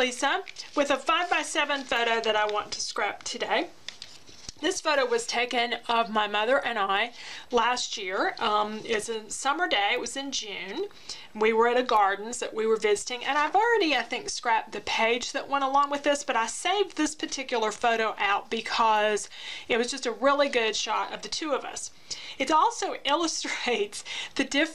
Lisa with a 5x7 photo that I want to scrap today. This photo was taken of my mother and I last year. It's a summer day. It was in June. We were at a gardens that we were visiting, and I've already, I think, scrapped the page that went along with this, but I saved this particular photo out because it was just a really good shot of the two of us. It also illustrates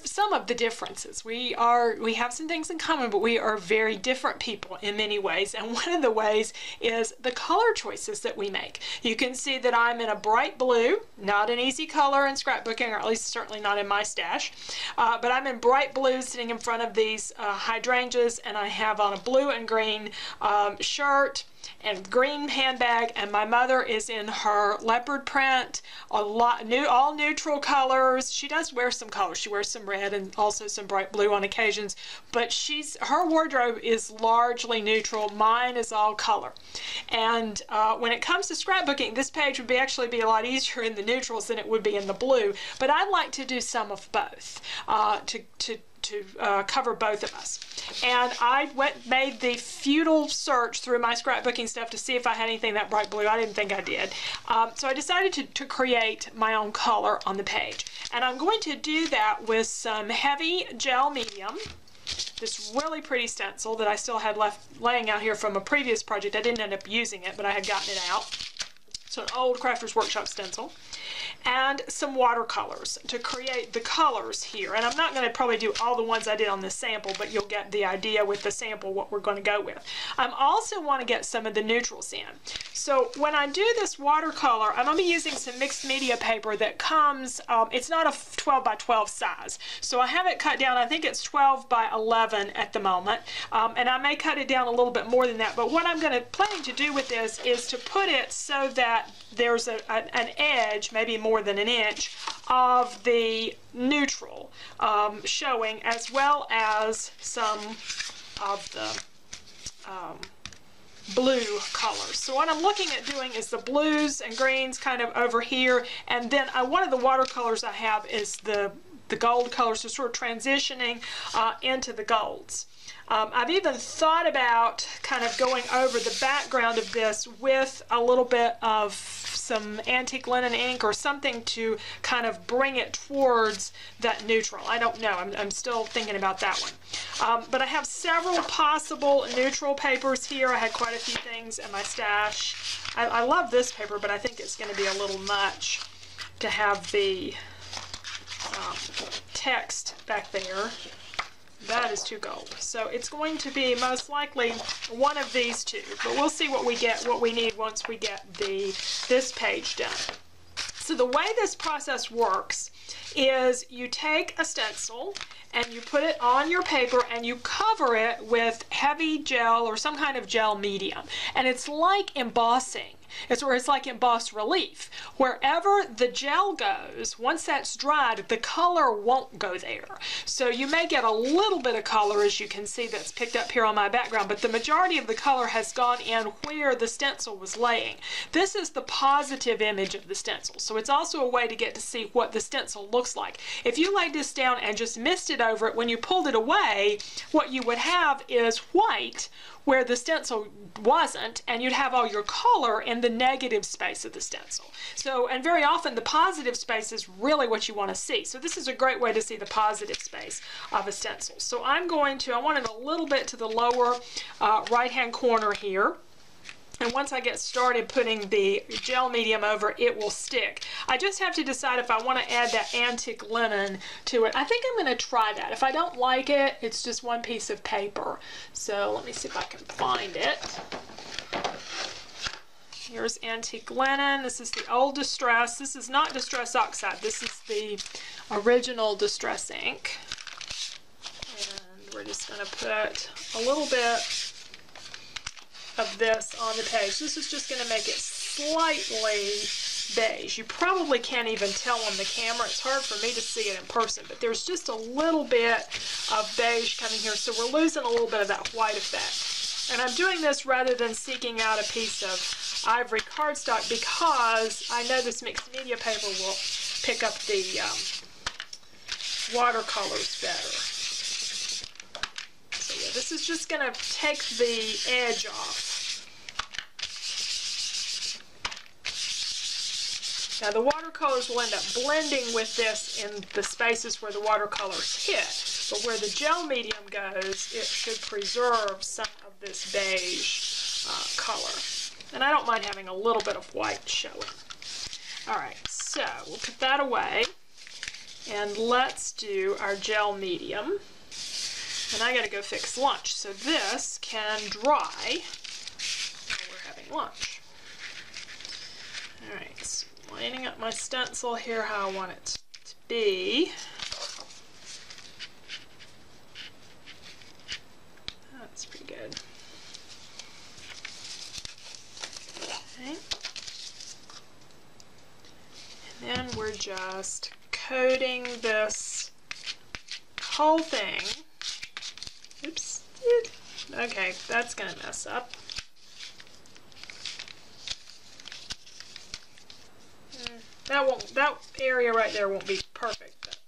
some of the differences. We have some things in common, but we are very different people in many ways, and one of the ways is the color choices that we make. You can see that I'm in a bright blue, not an easy color in scrapbooking, or at least certainly not in my stash, but I'm in bright blue sitting in front of these hydrangeas, and I have on a blue and green shirt and green handbag, and my mother is in her leopard print, all neutral colors. She does wear some colors. She wears some red and also some bright blue on occasions, but her wardrobe is largely neutral. Mine is all color. And when it comes to scrapbooking, this page would actually be a lot easier in the neutrals than it would be in the blue, but I'd like to do some of both to cover both of us. And I made the futile search through my scrapbooking stuff to see if I had anything that bright blue. I didn't think I did. So I decided to create my own color on the page. And I'm going to do that with some heavy gel medium, this really pretty stencil that I still had left laying out here from a previous project. I didn't end up using it, but I had gotten it out. So an old Crafters Workshop stencil, and some watercolors to create the colors here. And I'm not going to probably do all the ones I did on this sample, but you'll get the idea with the sample what we're going to go with. I also want to get some of the neutrals in. So when I do this watercolor, I'm going to be using some mixed media paper that comes, it's not a 12 by 12 size. So I have it cut down, I think it's 12 by 11 at the moment, and I may cut it down a little bit more than that. But what I'm planning to do with this is to put it so that there's an edge, maybe more than an inch, of the neutral showing, as well as some of the blue colors. So what I'm looking at doing is the blues and greens kind of over here, and then one of the watercolors I have is the gold colors, so sort of transitioning into the golds. I've even thought about kind of going over the background of this with a little bit of some antique linen ink or something to kind of bring it towards that neutral. I don't know. I'm still thinking about that one. But I have several possible neutral papers here. I had quite a few things in my stash. I love this paper, but I think it's going to be a little much to have the text back there. That is too gold. So it's going to be most likely one of these two, but we'll see what we need once we get this page done. So the way this process works is you take a stencil and you put it on your paper and you cover it with heavy gel or some kind of gel medium. And it's like embossing. It's like embossed relief. Wherever the gel goes, once that's dried, the color won't go there. So you may get a little bit of color, as you can see that's picked up here on my background, but the majority of the color has gone in where the stencil was laying. This is the positive image of the stencil, so it's also a way to get to see what the stencil looks like. If you laid this down and just misted over it, when you pulled it away, what you would have is white where the stencil wasn't, and you'd have all your color in the negative space of the stencil. So, and very often the positive space is really what you want to see. So this is a great way to see the positive space of a stencil. So I want it a little bit to the lower right-hand corner here. And once I get started putting the gel medium over, it will stick. I just have to decide if I want to add that antique linen to it. I think I'm going to try that. If I don't like it, it's just one piece of paper. So let me see if I can find it. Here's antique linen. This is the old Distress. This is not Distress Oxide. This is the original Distress ink. And we're just going to put a little bit of this on the page. This is just going to make it slightly beige. You probably can't even tell on the camera. It's hard for me to see it in person, but there's just a little bit of beige coming here, so we're losing a little bit of that white effect. And I'm doing this rather than seeking out a piece of ivory cardstock because I know this mixed media paper will pick up the watercolors better. So yeah, this is just going to take the edge off. Now the watercolors will end up blending with this in the spaces where the watercolors hit, but where the gel medium goes, it should preserve some of this beige color. And I don't mind having a little bit of white showing. Alright, so we'll put that away, and let's do our gel medium. And I gotta go fix lunch, so this can dry while we're having lunch. Alright, so lining up my stencil here how I want it to be. That's pretty good. Okay. And then we're just coating this whole thing. Oops. Okay, that's gonna mess up. That area right there won't be perfect, but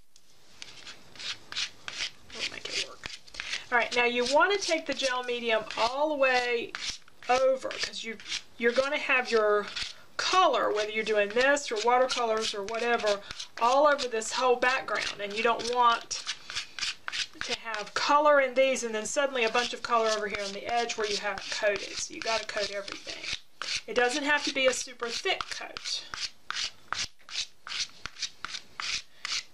we'll make it work. Alright, now you want to take the gel medium all the way over, because you're going to have your color, whether you're doing this or watercolors or whatever, all over this whole background, and you don't want to have color in these and then suddenly a bunch of color over here on the edge where you haven't coated. So you got to coat everything. It doesn't have to be a super thick coat.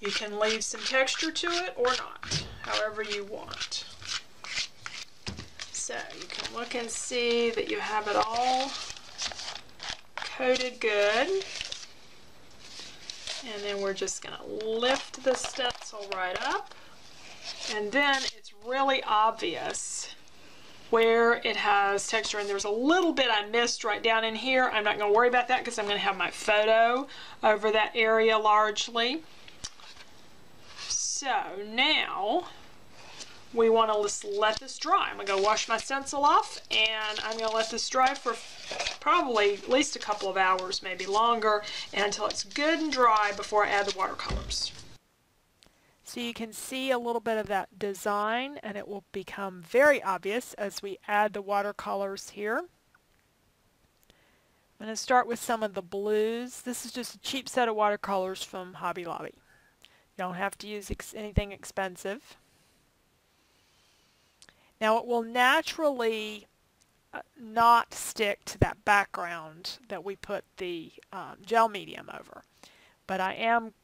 You can leave some texture to it or not, however you want. So you can look and see that you have it all coated good. And then we're just going to lift the stencil right up. And then it's really obvious where it has texture. And there's a little bit I missed right down in here. I'm not going to worry about that because I'm going to have my photo over that area largely. So now we want to just let this dry. I'm going to go wash my stencil off, and I'm going to let this dry for probably at least a couple of hours, maybe longer, and until it's good and dry before I add the watercolors. So you can see a little bit of that design, and it will become very obvious as we add the watercolors here. I'm going to start with some of the blues. This is just a cheap set of watercolors from Hobby Lobby. You don't have to use anything expensive. Now it will naturally not stick to that background that we put the gel medium over. But I am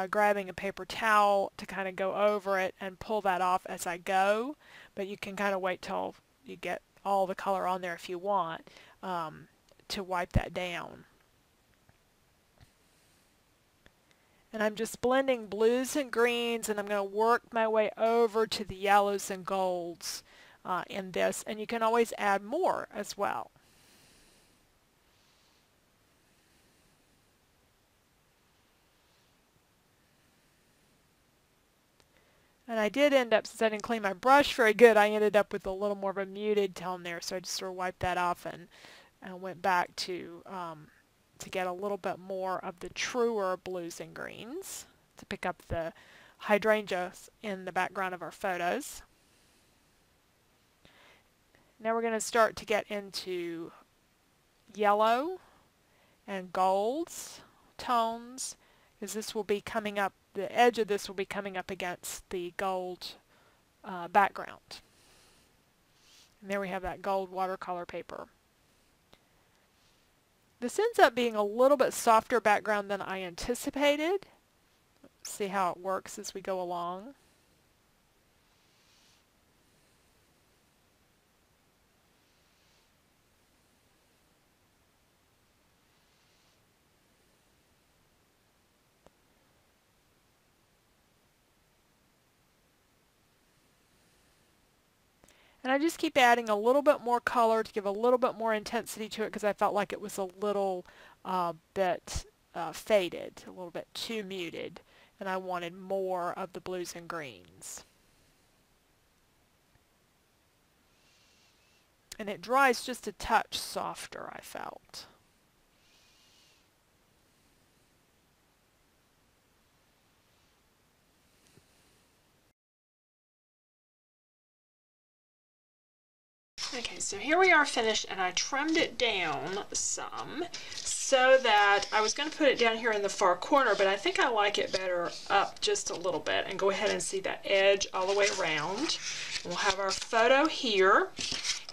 grabbing a paper towel to kind of go over it and pull that off as I go. But you can kind of wait till you get all the color on there if you want to wipe that down. And I'm just blending blues and greens, and I'm going to work my way over to the yellows and golds in this, and you can always add more as well. And I did end up, since I didn't clean my brush very good, I ended up with a little more of a muted tone there, so I just sort of wiped that off and went back to get a little bit more of the truer blues and greens to pick up the hydrangeas in the background of our photos. Now we're going to start to get into yellow and golds tones, because this will be coming up, the edge of this will be coming up against the gold background. And there we have that gold watercolor paper. This ends up being a little bit softer background than I anticipated. Let's see how it works as we go along. And I just keep adding a little bit more color to give a little bit more intensity to it, because I felt like it was a little bit faded, a little bit too muted, and I wanted more of the blues and greens. And it dries just a touch softer, I felt. Okay, so here we are finished, and I trimmed it down some so that I was going to put it down here in the far corner, but I think I like it better up just a little bit, and go ahead and see that edge all the way around. We'll have our photo here,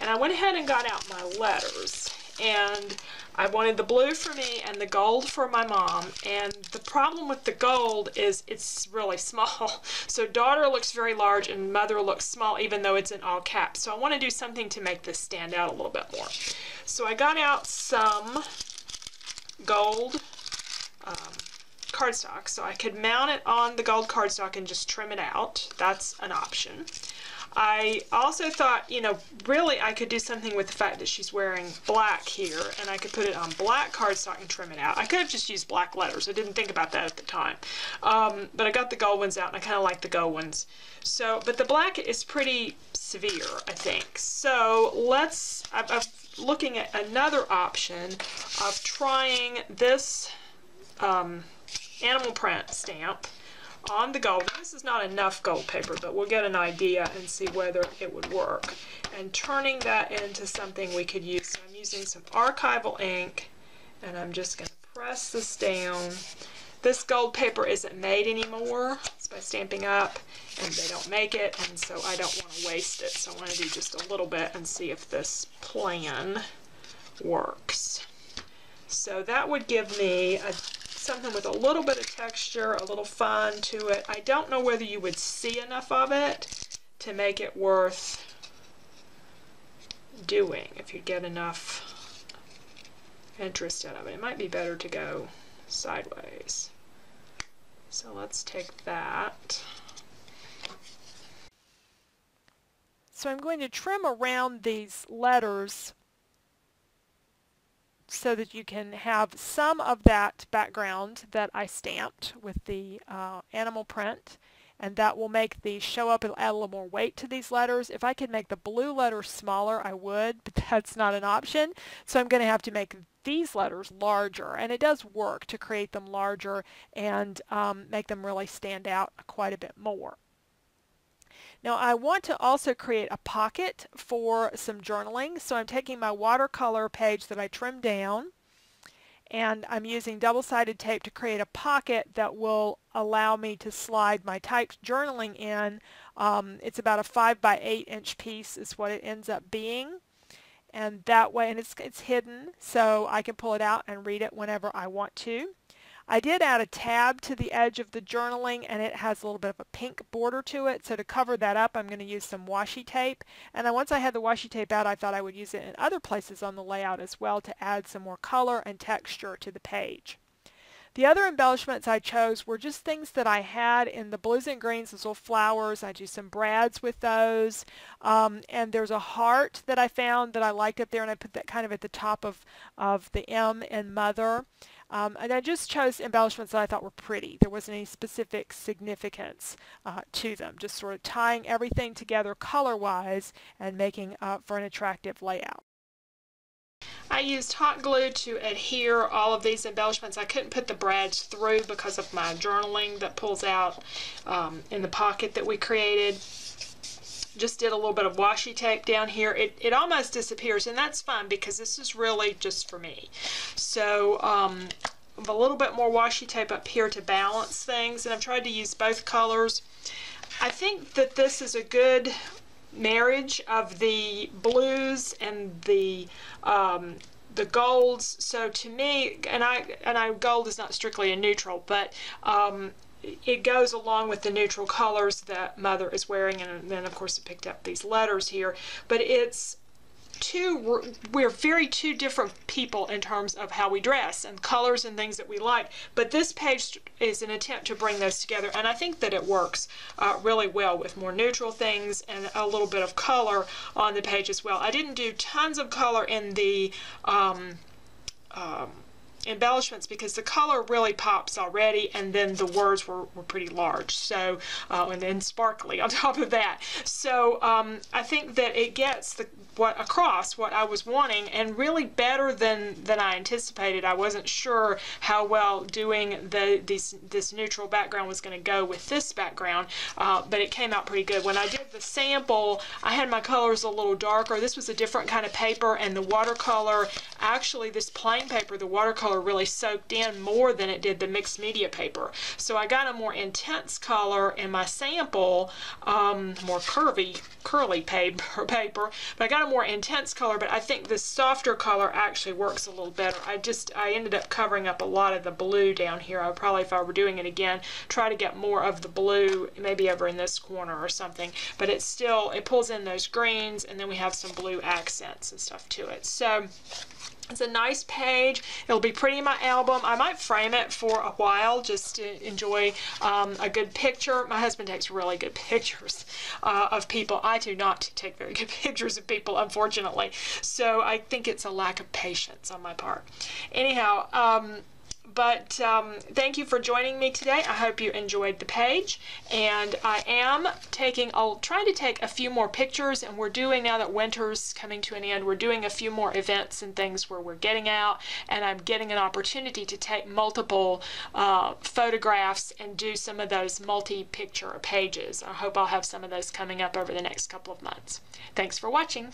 and I went ahead and got out my letters, and I wanted the blue for me and the gold for my mom, and the problem with the gold is it's really small. So daughter looks very large and mother looks small, even though it's in all caps. So I want to do something to make this stand out a little bit more. So I got out some gold cardstock, so I could mount it on the gold cardstock and just trim it out. That's an option. I also thought, you know, really I could do something with the fact that she's wearing black here, and I could put it on black cardstock and trim it out. I could have just used black letters. I didn't think about that at the time. But I got the gold ones out, and I kind of like the gold ones. So, but the black is pretty severe, I think. So I'm looking at another option of trying this animal print stamp on the gold. This is not enough gold paper, but we'll get an idea and see whether it would work. And turning that into something we could use. So I'm using some archival ink, and I'm just going to press this down. This gold paper isn't made anymore. It's by Stampin' Up, and they don't make it, and so I don't want to waste it. So I want to do just a little bit and see if this plan works. So that would give me something with a little bit of texture, a little fun to it. I don't know whether you would see enough of it to make it worth doing, if you get enough interest out of it. It might be better to go sideways. So let's take that. So I'm going to trim around these letters so that you can have some of that background that I stamped with the animal print, and that will make these show up. It'll add a little more weight to these letters. If I could make the blue letters smaller, I would, but that's not an option. So I'm going to have to make these letters larger, and it does work to create them larger and make them really stand out quite a bit more. Now I want to also create a pocket for some journaling, so I'm taking my watercolor page that I trimmed down, and I'm using double-sided tape to create a pocket that will allow me to slide my typed journaling in. It's about a 5 by 8 inch piece is what it ends up being, and that way, and it's hidden, so I can pull it out and read it whenever I want to. I did add a tab to the edge of the journaling, and it has a little bit of a pink border to it. So to cover that up, I'm going to use some washi tape. And then once I had the washi tape out, I thought I would use it in other places on the layout as well to add some more color and texture to the page. The other embellishments I chose were just things that I had in the blues and greens, those little flowers. I do some brads with those. And there's a heart that I found that I liked up there, and I put that kind of at the top of the M in Mother. And I just chose embellishments that I thought were pretty. There wasn't any specific significance to them, just sort of tying everything together color-wise and making for an attractive layout. I used hot glue to adhere all of these embellishments. I couldn't put the brads through because of my journaling that pulls out in the pocket that we created. Just did a little bit of washi tape down here. It almost disappears, and that's fine because this is really just for me. So a little bit more washi tape up here to balance things, and I've tried to use both colors. I think that this is a good marriage of the blues and the golds. So to me, and gold is not strictly a neutral, but it goes along with the neutral colors that Mother is wearing, and then of course I picked up these letters here. But we're very two different people in terms of how we dress and colors and things that we like. But this page is an attempt to bring those together, and I think that it works really well with more neutral things and a little bit of color on the page as well. I didn't do tons of color in the embellishments because the color really pops already, and then the words were pretty large, so and then sparkly on top of that. So I think that it gets across what I was wanting, and really better than I anticipated. I wasn't sure how well doing this neutral background was going to go with this background, but it came out pretty good. When I did with the sample, I had my colors a little darker. This was a different kind of paper, and the watercolor, actually this plain paper, the watercolor really soaked in more than it did the mixed media paper. So I got a more intense color in my sample, more curly paper, but I got a more intense color, but I think this softer color actually works a little better. I ended up covering up a lot of the blue down here. I would probably, if I were doing it again, try to get more of the blue, maybe over in this corner or something, but it pulls in those greens, and then we have some blue accents and stuff to it. So it's a nice page. It'll be pretty in my album. I might frame it for a while just to enjoy a good picture. My husband takes really good pictures of people. I do not take very good pictures of people, unfortunately. So I think it's a lack of patience on my part. Anyhow, thank you for joining me today. I hope you enjoyed the page, and I'll try to take a few more pictures, and we're doing, now that winter's coming to an end, we're doing a few more events and things where we're getting out, and I'm getting an opportunity to take multiple photographs and do some of those multi-picture pages. I hope I'll have some of those coming up over the next couple of months. Thanks for watching.